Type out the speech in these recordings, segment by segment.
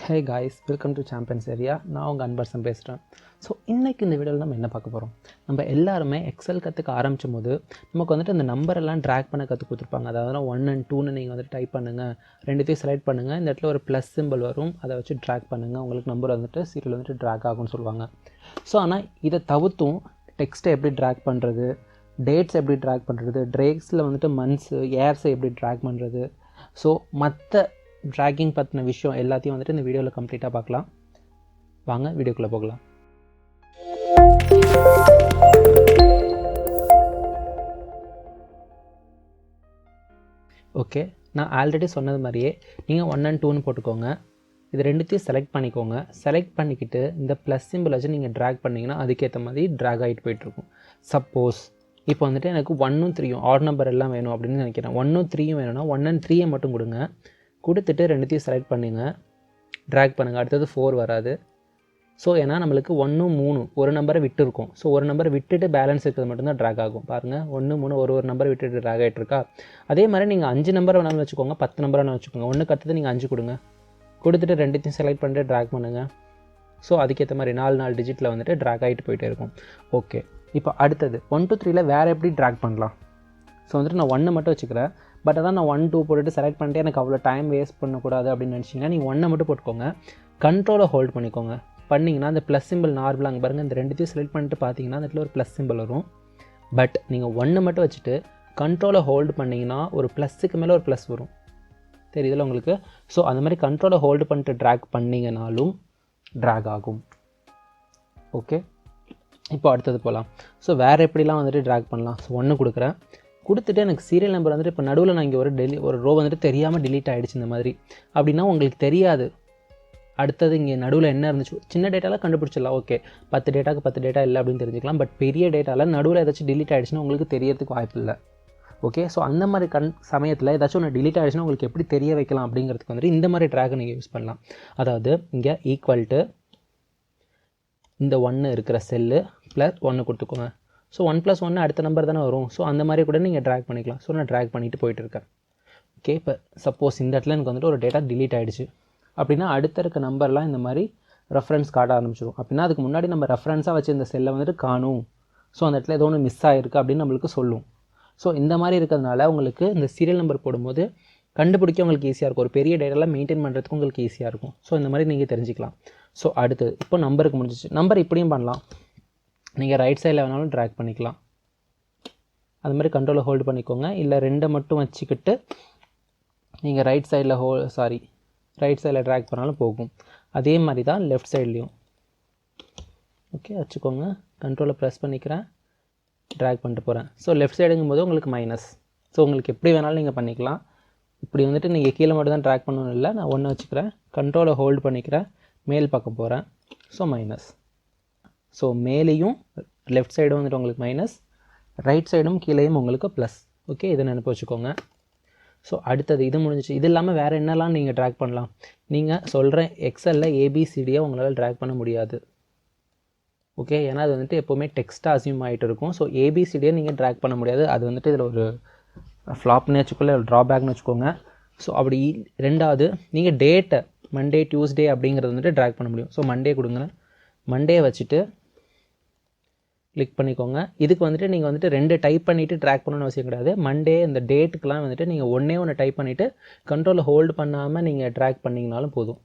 Hey guys, welcome to champions area. நான் உங்கள் அன்பரசன் பேசுகிறேன். ஸோ இன்றைக்கி இந்த வீடியோவில் நம்ம என்ன பார்க்க போகிறோம், நம்ம எல்லாருமே எக்ஸல் கற்றுக்க ஆரம்பிக்கும் போது நமக்கு வந்துட்டு அந்த நம்பரெல்லாம் ட்ராக் பண்ண கற்றுக் கொடுத்துருப்பாங்க. அதாவது 1 and 2ன்னு நீங்கள் வந்துட்டு டைப் பண்ணுங்கள், ரெண்டுத்தையும் செலக்ட் பண்ணுங்கள், இந்த இடத்துல ஒரு ப்ளஸ் சிம்பிள் வரும், அதை வச்சு ட்ராக் பண்ணுங்கள், உங்களுக்கு நம்பர் வந்துட்டு சீரியல் வந்துட்டு ட்ராக் ஆகும்னு சொல்லுவாங்க. ஸோ ஆனால் இதை தவிர்த்தும் டெக்ஸ்ட்டை எப்படி ட்ராக் பண்ணுறது, டேட்ஸ் எப்படி ட்ராக் பண்ணுறது, டேட்ஸில் வந்துட்டு மந்த்ஸு இயர்ஸை எப்படி ட்ராக் பண்ணுறது, ஸோ மற்ற ட்ராகிங் பற்றின விஷயம் எல்லாத்தையும் வந்துட்டு இந்த வீடியோவில் கம்ப்ளீட்டாக பார்க்கலாம். வாங்க வீடியோக்குள்ளே போகலாம். ஓகே, நான் ஆல்ரெடி சொன்னது மாதிரியே நீங்கள் 1 and 2ன்னு போட்டுக்கோங்க. இது ரெண்டுத்தையும் செலக்ட் பண்ணிக்கோங்க. செலக்ட் பண்ணிக்கிட்டு இந்த ப்ளஸ் சிம்பிள் வச்சு நீங்கள் ட்ராக் பண்ணிங்கன்னா அதுக்கேற்ற மாதிரி ட்ராக் ஆகிட்டு போயிட்டுருக்கும். சப்போஸ் இப்போ வந்துட்டு எனக்கு 1ம் 3யும் ஆட் நம்பர் எல்லாம் வேணும் அப்படின்னு நினைக்கிறேன். 1ம் 3யும் வேணும்னா 1 and 3யை மட்டும் கொடுங்க. கொடுத்துட்டு ரெண்டுத்தையும் செலக்ட் பண்ணுங்கள், ட்ராக் பண்ணுங்கள். அடுத்தது 4 வராது. ஸோ ஏன்னா நம்மளுக்கு 1 3 ஒரு நம்பரை விட்டு இருக்கும். ஸோ ஒரு நம்பரை விட்டுட்டு பேலன்ஸ் இருக்கிறது மட்டும்தான் ட்ராக் ஆகும். பாருங்கள், 1 3 ஒரு நம்பரை விட்டுட்டு ட்ராக் ஆகிட்டு இருக்கா. அதே மாதிரி நீங்கள் 5 நம்பர் வேணாலும் வச்சுக்கோங்க, 10 நம்பர் வேணாலும் வச்சுக்கோங்க. 1 கற்றுட்டு நீங்கள் 5 கொடுங்க, கொடுத்துட்டு ரெண்டுத்தையும் செலக்ட் பண்ணிட்டு ட்ராக் பண்ணுங்கள். ஸோ அதுக்கேற்ற மாதிரி 4 டிஜிட்டில் வந்துட்டு ட்ராக் ஆகிட்டு போயிட்டே இருக்கும். ஓகே, இப்போ அடுத்தது 1 to 3ல் வேறு எப்படி ட்ராக் பண்ணலாம். ஸோ வந்துட்டு நான் 1 மட்டும் வச்சுக்கிறேன். பட் அதான் நான் 1 2 போட்டுட்டு செலக்ட் பண்ணிட்டு எனக்கு அவ்வளோ டைம் வேஸ்ட் பண்ணக்கூடாது அப்படின்னு நினச்சிங்கன்னா நீங்கள் 1 மட்டும் போட்டுக்கோங்க. கண்ட்ரோலை ஹோல்ட் பண்ணிக்கோங்க. பண்ணிங்கன்னா அந்த ப்ளஸ் சிம்பிள் நார்மலாக அங்கே பாருங்கள், இந்த ரெண்டுத்தையும் செலக்ட் பண்ணிட்டு பார்த்தீங்கன்னா அந்த இடத்துல ஒரு ப்ளஸ் சிம்பிள் வரும். பட் நீங்கள் 1 மட்டும் வச்சுட்டு கண்ட்ரோலை ஹோல்டு பண்ணிங்கன்னா ஒரு ப்ளஸ்ஸுக்கு மேலே ஒரு ப்ளஸ் வரும், தெரியுதுல உங்களுக்கு. ஸோ அந்த மாதிரி கண்ட்ரோலை ஹோல்டு பண்ணிட்டு ட்ராக் பண்ணிங்கனாலும் ட்ராக் ஆகும். ஓகே, இப்போ அடுத்தது போகலாம். ஸோ வேறு எப்படிலாம் வந்துட்டு ட்ராக் பண்ணலாம். ஸோ 1 கொடுக்குறேன், கொடுத்துட்டு எனக்கு சீரியல் நம்பர் வந்துட்டு இப்போ நடுவில் நான் இங்கே ஒரு ரோ வந்துட்டு தெரியாமல் டிலீட் ஆகிடுச்சு இந்த மாதிரி அப்படின்னா உங்களுக்கு தெரியாது அடுத்தது இங்கே நடுவில் என்ன இருந்துச்சு. சின்ன டேட்டாவில் கண்டுபிடிச்சிடலாம், ஓகே 10 டேட்டாக்கு 10 டேட்டா இல்லை அப்படின்னு தெரிஞ்சுக்கலாம். பட் பெரிய டேட்டாவில் நடுவில் ஏதாச்சும் டிலீட் ஆகிடுச்சுன்னா உங்களுக்கு தெரியறதுக்கு வாய்ப்பு இல்லை. ஓகே, ஸோ அந்த மாதிரி சமயத்தில் ஏதாச்சும் ஒன்று டிலீட் ஆகிடுச்சுன்னா உங்களுக்கு எப்படி தெரிய வைக்கலாம் அப்படிங்கிறதுக்கு வந்துட்டு இந்த மாதிரி ட்ராக் நீங்கள் யூஸ் பண்ணலாம். அதாவது இங்கே ஈக்குவல் டு இந்த 1 இருக்கிற செல்லு ப்ளஸ் 1 கொடுத்துக்கோங்க. ஸோ 1 + 1 அடுத்த நம்பர் தானே வரும். ஸோ அந்த மாதிரி கூட நீங்கள் ட்ராக் பண்ணிக்கலாம். ஸோ நான் ட்ராக் பண்ணிட்டு போயிட்டுருக்கேன். ஓகே, இப்போ சப்போஸ் இந்த இடத்துல எனக்கு வந்துட்டு ஒரு டேட்டா டிலீட் ஆகிடுச்சு அப்படின்னா அடுத்த இருக்க நம்பர்லாம் இந்த மாதிரி ரெஃபரன்ஸ் காட்ட ஆரம்பிச்சிடும். அப்படின்னா அதுக்கு முன்னாடி நம்ம ரெஃபரன்ஸாக வச்சு இந்த செல்லை வந்துட்டு காணும். ஸோ அந்த இடத்துல ஏதோ ஒன்று மிஸ் ஆகிருக்கு அப்படின்னு நம்மளுக்கு சொல்லும். ஸோ இந்த மாதிரி இருக்கிறதுனால உங்களுக்கு இந்த சீரியல் நம்பர் போடும்போது கண்டுபிடிக்க உங்களுக்கு ஈஸியாக இருக்கும். ஒரு பெரிய டேட்டாலாம் மெயின்டைன் பண்ணுறதுக்கு உங்களுக்கு ஈஸியாக இருக்கும். ஸோ இந்த மாதிரி நீங்கள் தெரிஞ்சுக்கலாம். ஸோ அடுத்தது இப்போ நம்பருக்கு முடிஞ்சிச்சு. நம்பர் இப்படியும் பண்ணலாம், நீங்கள் ரைட் சைடில் வேணாலும் ட்ராக் பண்ணிக்கலாம். அது மாதிரி கண்ட்ரோலை ஹோல்டு பண்ணிக்கோங்க. இல்லை 2 மட்டும் வச்சுக்கிட்டு நீங்கள் ரைட் சைடில் ட்ராக் பண்ணாலும் போகும். அதே மாதிரி தான் லெஃப்ட் சைட்லேயும். ஓகே வச்சுக்கோங்க, கண்ட்ரோலை ப்ரெஸ் பண்ணிக்கிறேன், ட்ராக் பண்ணிட்டு போகிறேன். ஸோ லெஃப்ட் சைடுங்கும் போது உங்களுக்கு மைனஸ். ஸோ உங்களுக்கு எப்படி வேணாலும் நீங்கள் பண்ணிக்கலாம். இப்படி வந்துட்டு நீங்கள் கீழே மட்டும் தான் ட்ராக் பண்ணணும் இல்லை. நான் 1 வச்சுக்கிறேன், கண்ட்ரோலை ஹோல்டு பண்ணிக்கிறேன், மேல் பக்கம் போகிறேன். So minus. ஸோ மேலேயும் லெஃப்ட் சைடும் வந்துட்டு உங்களுக்கு மைனஸ், ரைட் சைடும் கீழேயும் உங்களுக்கு ப்ளஸ். ஓகே, இதை நினைப்பு வச்சுக்கோங்க. ஸோ அடுத்தது இது முடிஞ்சிச்சு. இது இல்லாமல் வேறு என்னெல்லாம் நீங்கள் ட்ராக் பண்ணலாம். நீங்கள் சொல்கிற எக்ஸலில் ஏபிசிடியை உங்களால் ட்ராக் பண்ண முடியாது. ஓகே, ஏன்னா அது வந்துட்டு எப்போவுமே டெக்ஸ்ட்டாக அசியூம் ஆகிட்டு இருக்கும். ஸோ ஏபிசிடியை நீங்கள் ட்ராக் பண்ண முடியாது. அது வந்துட்டு இதில் ஒரு ஃப்ளாப்னு வச்சுக்கோங்க, ஒரு ட்ராபேக்னு வச்சுக்கோங்க. ஸோ அப்படி ரெண்டாவது நீங்கள் டேட்டை மண்டே டியூஸ்டே அப்படிங்கிறது வந்துட்டு ட்ராக் பண்ண முடியும். ஸோ மண்டே கொடுங்க, மண்டே வச்சுட்டு கிளிக் பண்ணிக்கோங்க. இதுக்கு வந்துட்டு நீங்கள் வந்துட்டு 2 டைப் பண்ணிவிட்டு ட்ராக் பண்ணணும்னு அவசியம் கிடையாது. மண்டே இந்த டேட்டுக்கெலாம் வந்துட்டு நீங்கள் ஒன்று டைப் பண்ணிவிட்டு கண்ட்ரோலை ஹோல்டு பண்ணாமல் நீங்கள் ட்ராக் பண்ணிங்கனாலும் போதும்,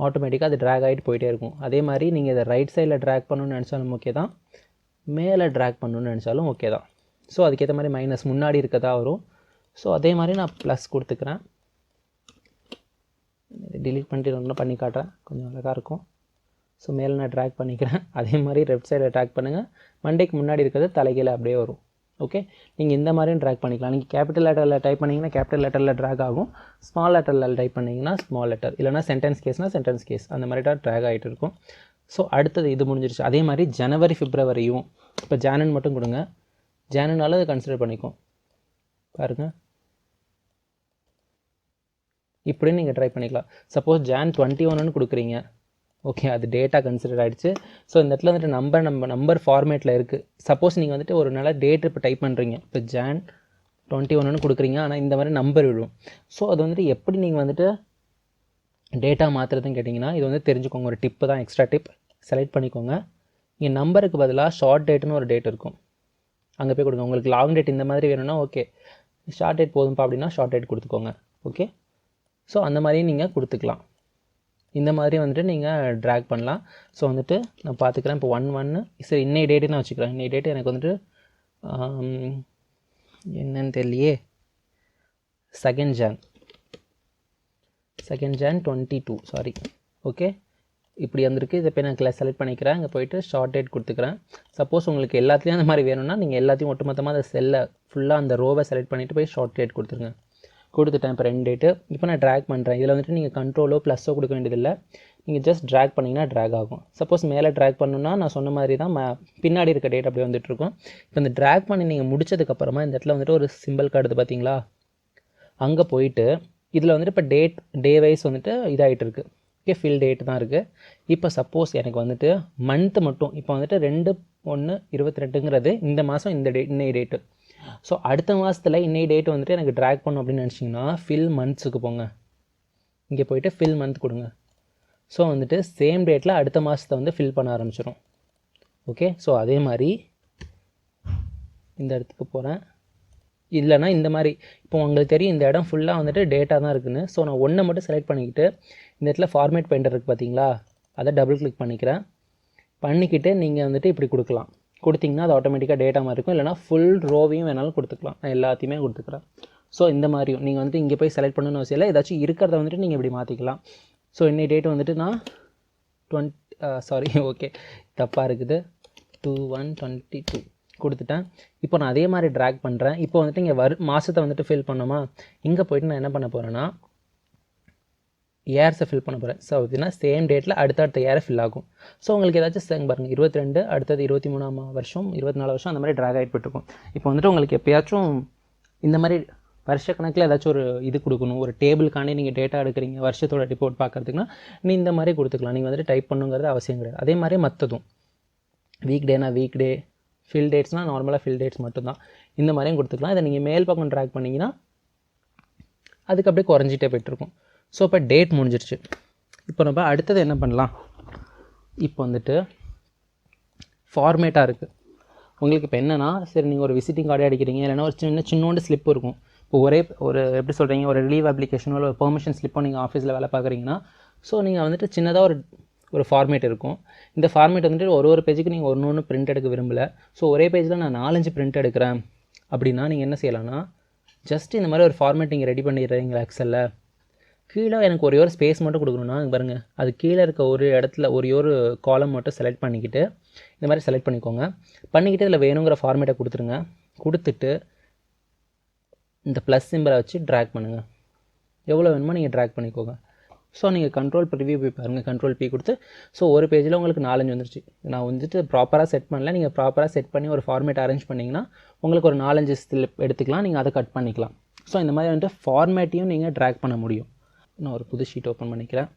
ஆட்டோமேட்டிக்காக அது ட்ராக் ஆகிட்டு போயிட்டே இருக்கும். அதே மாதிரி நீங்கள் இதை ரைட் சைடில் ட்ராக் பண்ணணும்னு நினச்சாலும் ஓகே தான், மேலே ட்ராக் பண்ணணும்னு நினச்சாலும் ஓகே தான். ஸோ அதுக்கேற்ற மாதிரி மைனஸ் முன்னாடி இருக்கதா வரும். ஸோ அதே மாதிரி நான் ப்ளஸ் கொடுத்துக்கிறேன். டிலீட் பண்ணிட்டு ஒன்று பண்ணி காட்டுறேன், கொஞ்சம் அழகாக இருக்கும். ஸோ மேலே நான் ட்ராக் பண்ணிக்கிறேன். அதே மாதிரி லெஃப்ட் சைடில் ட்ராக் பண்ணுங்கள், மண்டேக்கு முன்னாடி இருக்கிறது தலைகீழ அப்படியே வரும். ஓகே, நீங்கள் இந்த மாதிரியும் ட்ராக் பண்ணிக்கலாம். நீங்கள் கேபிட்டல் லெட்டரில் டைப் பண்ணிங்கன்னா கேபிட்டல் லெட்டரில் ட்ராக் ஆகும், ஸ்மால் லெட்டரில் டைப் பண்ணிங்கன்னா ஸ்மால் லெட்டர், இல்லைனா சென்டென்ஸ் கேஸ் அந்த மாதிரி தான் ட்ராக் ஆகிட்டு இருக்கும். ஸோ அடுத்தது இது முடிஞ்சிருச்சு. அதே மாதிரி ஜனவரி பிப்ரவரியும் இப்போ ஜானுன்னு மட்டும் கொடுங்க, ஜானுனால அதை கன்சிடர் பண்ணிக்கும். பாருங்கள், இப்படியும் நீங்கள் ட்ரை பண்ணிக்கலாம். சப்போஸ் ஜான் 21ன்னு கொடுக்குறீங்க, ஓகே அது டேட்டா கன்சிடர் ஆகிடுச்சு. ஸோ இந்த இடத்துல வந்துட்டு நம்பர் ஃபார்மேட்டில் இருக்குது. சப்போஸ் நீங்கள் வந்துட்டு ஒரு நாள் டேட் இப்போ டைப் பண்ணுறீங்க, இப்போ ஜான் 21ன்னு கொடுக்குறீங்க, ஆனால் இந்த மாதிரி நம்பர் விடும். ஸோ அது வந்துட்டு எப்படி நீங்கள் வந்துட்டு டேட்டா மாற்றுறதுன்னு கேட்டிங்கன்னா இது வந்து தெரிஞ்சுக்கோங்க, ஒரு டிப்பு தான், எக்ஸ்ட்ரா டிப். செலக்ட் பண்ணிக்கோங்க. இங்கே நம்பருக்கு பதிலாக ஷார்ட் டேட்டுன்னு ஒரு டேட் இருக்கும், அங்கே போய் கொடுங்க. உங்களுக்கு லாங் டேட் இந்த மாதிரி வேணும்னா ஓகே, ஷார்ட் டேட் போதும்ப்பா அப்படின்னா ஷார்ட் டேட் கொடுத்துக்கோங்க. ஓகே, ஸோ அந்த மாதிரியும் நீங்கள் கொடுத்துக்கலாம். இந்த மாதிரி வந்துட்டு நீங்கள் ட்ராக் பண்ணலாம். ஸோ வந்துட்டு நான் பார்த்துக்கிறேன். இப்போ 1/1 சரி, இன்னைய டேட்டு நான் வச்சுக்கிறேன். இன்னைய டேட்டு எனக்கு வந்துட்டு என்னன்னு தெரியலையே, 2nd Jan 22 சாரி. ஓகே, இப்படி வந்திருக்கு. இதை போய் நான் செலக்ட் பண்ணிக்கிறேன். இங்கே போய்ட்டு ஷார்ட் டேட் கொடுத்துக்கிறேன். சப்போஸ் உங்களுக்கு எல்லாத்துலேயும் அந்த மாதிரி வேணும்னா நீங்கள் எல்லாத்தையும் ஒட்டுமொத்தமாக அந்த செல்லை ஃபுல்லாக அந்த ரோவை செலக்ட் பண்ணிவிட்டு போய் ஷார்ட் டேட் கொடுத்துருங்க. கொடுத்துட்டேன். இப்போ 2 டேட்டு. இப்போ நான் ட்ராக் பண்ணுறேன். இதில் வந்துட்டு நீங்கள் கண்ட்ரோலோ ப்ளஸ்ஸோ கொடுக்க வேண்டியதில்லை. நீங்கள் ஜஸ்ட் ட்ராக் பண்ணிங்கன்னா ட்ராக் ஆகும். சப்போஸ் மேலே ட்ராக் பண்ணணுன்னா நான் சொன்ன மாதிரி தான் பின்னாடி இருக்க டேட் அப்படியே வந்துட்டுருக்கும். இப்போ இந்த ட்ராக் பண்ணி நீங்கள் முடிச்சதுக்கப்புறமா இந்த இடத்துல வந்துட்டு ஒரு சிம்பிள் கார்டு பார்த்தீங்களா, அங்கே போயிட்டு இதில் வந்துட்டு இப்போ டே வைஸ் வந்துட்டு இதாகிட்டு இருக்குது. ஓகே, ஃபில் டேட் தான் இருக்குது. இப்போ சப்போஸ் எனக்கு வந்துட்டு மந்த்து மட்டும் இப்போ வந்துட்டு 2/1/22ங்கிறது இந்த மாதம் இன்னைய டேட்டு. ஸோ அடுத்த மாதத்தில் இன்னைய டேட் வந்துட்டு எனக்கு ட்ராக் பண்ணும் அப்படின்னு நினச்சிங்கன்னா ஃபில் மந்த்ஸுக்கு போங்க. இங்கே போய்ட்டு ஃபில் மந்த் கொடுங்க. ஸோ வந்துட்டு சேம் டேட்டில் அடுத்த மாதத்தை வந்து ஃபில் பண்ண ஆரம்பிச்சிடும். ஓகே, ஸோ அதே மாதிரி இந்த இடத்துக்கு போகிறேன். இல்லைனா இந்த மாதிரி இப்போ உங்களுக்கு தெரியும் இந்த இடம் ஃபுல்லாக வந்துட்டு டேட்டா தான் இருக்குதுன்னு. ஸோ நான் ஒன்றை மட்டும் செலக்ட் பண்ணிக்கிட்டு இந்த இடத்துல ஃபார்மேட் பெயிண்டர் இருக்குது பார்த்தீங்களா, அதை டபுள் கிளிக் பண்ணிக்கிட்டு நீங்கள் வந்துட்டு இப்படி கொடுக்கலாம். கொடுத்திங்கன்னா அது ஆட்டோமேட்டிக்காக டேட்டா மாதிரி இருக்கும். இல்லைனா ஃபுல் ரோவையும் வேணாலும் கொடுத்துக்கலாம். நான் எல்லாத்தையுமே கொடுத்துக்கிறேன். ஸோ இந்த மாதிரியும் நீங்கள் வந்துட்டு இங்கே போய் செலக்ட் பண்ணணும்னு அவசியம் இல்லை. ஏதாச்சும் இருக்கிறத வந்துட்டு நீங்கள் இப்படி மாற்றிக்கலாம். ஸோ இன்னைய டேட் வந்துட்டு நான் ஓகே தப்பாக இருக்குது, 2/1/22 கொடுத்துட்டேன். இப்போ நான் அதே மாதிரி ட்ராக் பண்ணுறேன். இப்போ வந்துட்டு இங்கே மாதத்தை வந்துட்டு ஃபில் பண்ணோமா, இங்கே போய்ட்டு நான் என்ன பண்ண போகிறேன்னா இயர்ஸை ஃபில் பண்ண போகிறேன். ஸோ அப்படின்னா சேம் டேட்டில் அடுத்த இயரை ஃபில் ஆகும். ஸோ உங்களுக்கு ஏதாச்சும் பாருங்கள், 22 அடுத்தது 23ஆம் வருஷம், 24 வருஷம், அந்த மாதிரி ட்ராக் ஆகிட்டு போயிட்டுருக்கும். இப்போ வந்துட்டு உங்களுக்கு எப்போயாச்சும் இந்த மாதிரி வருஷக்கணக்கில் ஏதாச்சும் ஒரு இது கொடுக்கணும், ஒரு டேபிளுக்காண்டி நீங்கள் டேட்டா எடுக்கிறீங்க, வருஷத்தோட ரிப்போர்ட் பார்க்குறதுக்குன்னா நீ இந்த மாதிரி கொடுத்துக்கலாம். நீங்கள் வந்துட்டு டைப் பண்ணுங்கிறது அவசியம் கிடையாது. அதே மாதிரி மற்றதும் வீக் டே, ஃபில் டேட்ஸ்னால் நார்மலாக ஃபில் டேட்ஸ் மட்டும்தான். இந்த மாதிரியும் கொடுத்துக்கலாம். இதை நீங்கள் மேல் பக்கம் ட்ராக் பண்ணிங்கன்னா அதுக்கு அப்படியே குறைஞ்சிட்டே போய்ட்டுருக்கும். ஸோ இப்போ டேட் முடிஞ்சிருச்சு. இப்போ நம்ம அடுத்தது என்ன பண்ணலாம், இப்போ வந்துட்டு ஃபார்மேட்டாக இருக்குது உங்களுக்கு. இப்போ என்னென்னா சரி, நீங்கள் ஒரு விசிட்டிங் கார்டே அடிக்கிறீங்க, இல்லைனா ஒரு சின்னோண்டு ஸ்லிப் இருக்கும். இப்போ ஒரு எப்படி சொல்கிறீங்க, ஒரு ரிலீவ் அப்ளிகேஷனோ இல்லை ஒரு பெர்மிஷன் ஸ்லிப்போ நீங்கள் ஆஃபீஸில் வேலை பார்க்குறீங்கன்னா, ஸோ நீங்கள் வந்துட்டு சின்னதாக ஒரு ஃபார்மேட் இருக்கும். இந்த ஃபார்மேட் வந்துட்டு ஒரு பேஜுக்கு நீங்கள் ஒன்று பிரிண்ட் எடுக்க விரும்பலை. ஸோ ஒரே பேஜில் நான் 4-5 பிரிண்ட் எடுக்கிறேன் அப்படின்னா நீங்கள் என்ன செய்யலாம்னா, ஜஸ்ட் இந்த மாதிரி ஒரு ஃபார்மேட் நீங்கள் ரெடி பண்ணிடுறீங்களா எக்ஸலில், கீழே எனக்கு ஒரே ஒரு ஸ்பேஸ் மட்டும் கொடுக்கணுன்னா பாருங்கள், அது கீழே இருக்க ஒரு இடத்துல ஒரு காலம் மட்டும் செலக்ட் பண்ணிக்கிட்டு இந்த மாதிரி செலக்ட் பண்ணிக்கிட்டு இதில் வேணுங்கிற ஃபார்மேட்டை கொடுத்துட்டு இந்த ப்ளஸ் சிம்பிளை வச்சு ட்ராக் பண்ணுங்கள். எவ்வளோ வேணுமோ நீங்கள் ட்ராக் பண்ணிக்கோங்க. ஸோ நீங்கள் கண்ட்ரோல் ப்ரிவியூ போய் பாருங்கள், கண்ட்ரோல் பி கொடுத்து. ஸோ ஒரு பேஜில் உங்களுக்கு 4-5 வந்துருச்சு. நான் வந்துட்டு ப்ராப்பராக செட் பண்ணல, நீங்கள் ப்ராப்பராக செட் பண்ணி ஒரு ஃபார்மேட் அரேஞ்ச் பண்ணிங்கன்னா உங்களுக்கு ஒரு 4-5 ஸ்லிப் எடுத்துக்கலாம், நீங்கள் அதை கட் பண்ணிக்கலாம். ஸோ இந்த மாதிரி வந்துட்டு ஃபார்மேட்டையும் நீங்கள் ட்ராக் பண்ண முடியும். நான் ஒரு புது ஷீட் ஓப்பன் பண்ணிக்கிறேன்.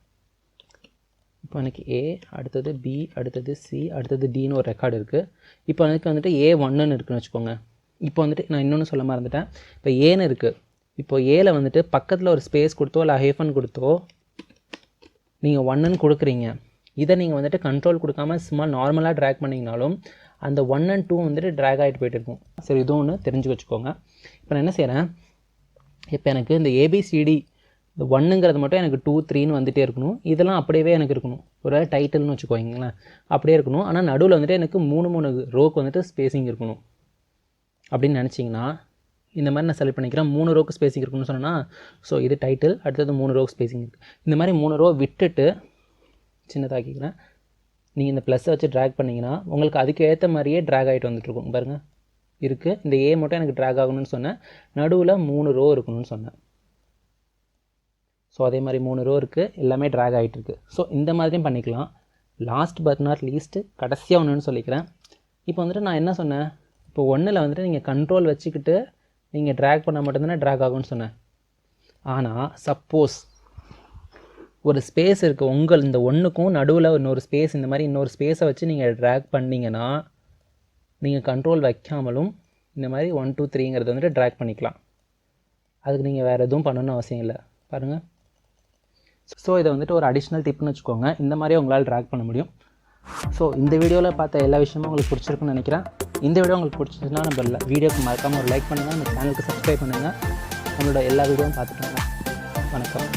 இப்போ எனக்கு ஏ, அடுத்தது பி, அடுத்தது சி, அடுத்தது டின்னு ஒரு ரெக்கார்டு இருக்குது. இப்போ எனக்கு வந்துட்டு A1ன்னு இருக்குன்னு வச்சுக்கோங்க. இப்போ வந்துட்டு நான் இன்னொன்று சொல்ல மறந்துட்டேன். இப்போ ஏன்னு இருக்குது. இப்போ ஏல வந்துட்டு பக்கத்தில் ஒரு ஸ்பேஸ் கொடுத்தோ இல்லை ஹைஃபன் கொடுத்தோ நீங்கள் 1ன்னு கொடுக்குறீங்க. இதை நீங்கள் வந்துட்டு கண்ட்ரோல் கொடுக்காம சும்மா நார்மலாக ட்ராக் பண்ணிங்கனாலும் அந்த 1 and 2 வந்துட்டு ட்ராக் ஆகிட்டு போய்ட்டு இருக்கும். சரி, இது ஒன்று தெரிஞ்சு வச்சுக்கோங்க. இப்போ நான் என்ன செய்கிறேன், இப்போ எனக்கு இந்த ஏபிசிடி இந்த 1ங்கிறது மட்டும் எனக்கு 2, 3ன்னு வந்துகிட்டே இருக்கணும். இதெல்லாம் அப்படியே எனக்கு இருக்கணும். ஒரு டைட்டில்னு வச்சுக்கோங்களேன், அப்படியே இருக்கணும். ஆனால் நடுவில் வந்துட்டு எனக்கு 3 ரோக்கு வந்துட்டு ஸ்பேசிங் இருக்கணும் அப்படின்னு நினச்சிங்கன்னா இந்த மாதிரி நான் செலக்ட் பண்ணிக்கிறேன். 3 ரோக்கு ஸ்பேசிங் இருக்குன்னு சொன்னால், ஸோ இது டைட்டில், அடுத்தது 3 ரோக்கு ஸ்பேசிங் இருக்குது. இந்த மாதிரி 3 ரோ விட்டுட்டு சின்னதாக்கிக்கிறேன். நீங்கள் இந்த ப்ளஸ்ஸை வச்சு ட்ராக் பண்ணிங்கன்னா உங்களுக்கு அதுக்கு ஏற்ற மாதிரியே ட்ராக் ஆகிட்டு வந்துட்டுருக்கும். பாருங்கள் இருக்குது. இந்த ஏ மட்டும் எனக்கு ட்ராக் ஆகணும்னு சொன்னேன், நடுவில் 3 ரோ இருக்கணும்னு சொன்னேன். ஸோ அதே மாதிரி 3 ரோ இருக்குது, எல்லாமே ட்ராக் ஆகிட்டுருக்கு. ஸோ இந்த மாதிரியும் பண்ணிக்கலாம். லாஸ்ட் பட் நாட் லீஸ்ட்டு கடைசியாக ஒன்றுன்னு சொல்லிக்கிறேன். இப்போ வந்துட்டு நான் என்ன சொன்னேன், இப்போ 1ல் வந்துட்டு நீங்கள் கண்ட்ரோல் வச்சுக்கிட்டு நீங்கள் ட்ராக் பண்ணால் மட்டும்தானே ட்ராக் ஆகும்னு சொன்னேன். ஆனால் சப்போஸ் ஒரு ஸ்பேஸ் இருக்குது இந்த 1க்கும் நடுவில் இன்னொரு ஸ்பேஸ், இந்த மாதிரி இன்னொரு ஸ்பேஸை வச்சு நீங்கள் ட்ராக் பண்ணிங்கன்னா நீங்கள் கண்ட்ரோல் வைக்காமலும் இந்த மாதிரி 1, 2, 3ங்கிறது வந்துட்டு ட்ராக் பண்ணிக்கலாம். அதுக்கு நீங்கள் வேறு எதுவும் பண்ணணும்னு அவசியம் இல்லை. பாருங்கள், ஸோ இதை வந்துட்டு ஒரு அடிஷ்னல் டிப்னு வச்சுக்கோங்க. இந்த மாதிரி உங்களால் ட்ராக் பண்ண முடியும். ஸோ இந்த வீடியோவில் பார்த்த எல்லா விஷயமும் உங்களுக்கு பிடிச்சிருக்குன்னு நினைக்கிறேன். இந்த வீடியோ உங்களுக்கு பிடிச்சிருந்துச்சுன்னா நம்ம வீடியோக்கு மறக்காமல் ஒரு லைக் பண்ணுங்கள், நம்ம சேனலுக்கு சப்ஸ்கிரைப் பண்ணுங்கள், நம்மளோட எல்லா வீடியோவும் பார்த்துட்டு வாங்க. வணக்கம்.